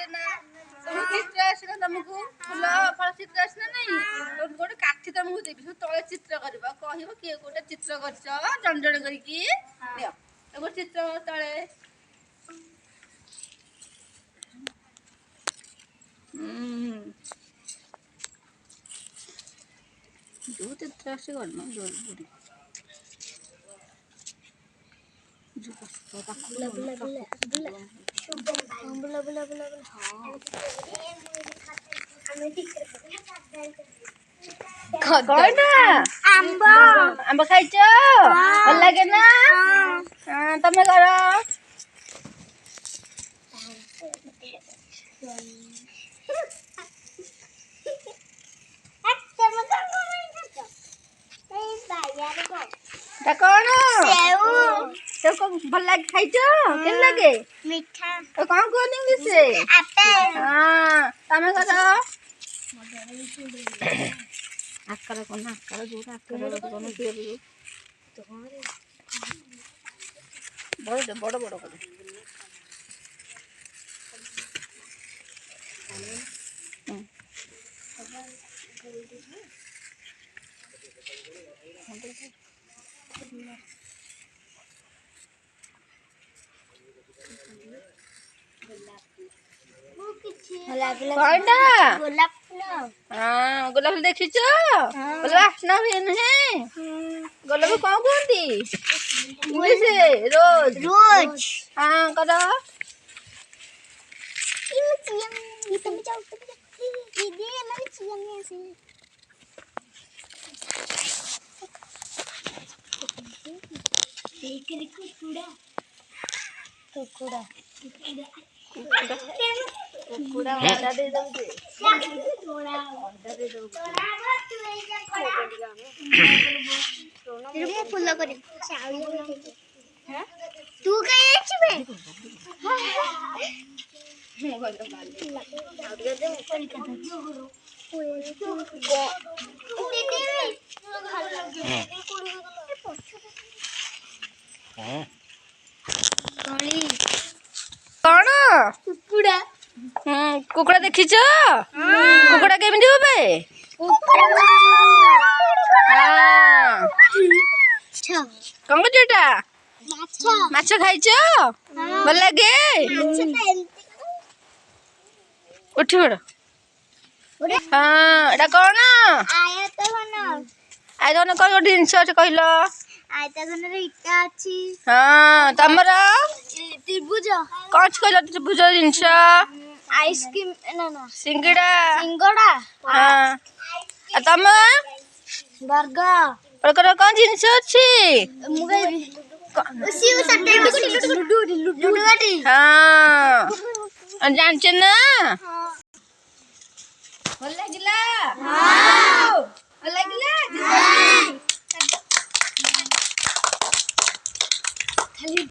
ना तुम चित्र आसना तुमको फूल फल चित्र आसना नहीं तुम गोटे काठी तुमको देवी सब तले चित्र करवा कहब किए गोटे चित्र कर जन जन करके गोटे चित्र तले जो चित्र आसे करना जो बुरी बुला बुला बुला बुला बुला बुला बुला कौन आंबा आंबा खाइछ भल लागे ना तमे करो कौन सेव को भल लागे खाइछ केन लागे मीठा तो कौन कौन इंग्लिश से एप्पल हां तमे करो आकर कोन आकर जोरा आकर कोन दियो तो बड़ बड़ बड़ कर गोलाप फूल हाँ गोलाप फूल देखी गोलाप आसना हुए नुहे गोलाप कौन कहती इंग्लिश रोज रोज हाँ करो ये तुम जाओ दीदी मैं चियम में ऐसे देख रे कुकुड़ा कुकुड़ा कुकुड़ा अंडा दे दोगे अंडा दे दोगे मैं फुल करी तू कहीं अच्छी बे कौन कुकुड़ा कुकुड़ा देखी कुकुड़ा केमी होबे कौन जोटा माछ खाइछ भल लगे उठी पड़ हाँ एटा कौन आयतन कौन गोटे जिनस अच्छे कहल आयताघन इटा अच्छी हाँ तमर त्रिभुज कौन कहल त्रिभुज जिनस आइसक्रीम ना ना सिंगड़ा सिंगड़ा हाँ तम बर्गर कौन जिनस अच्छी लुडुगाटी हाँ जानचे ना भल लगिला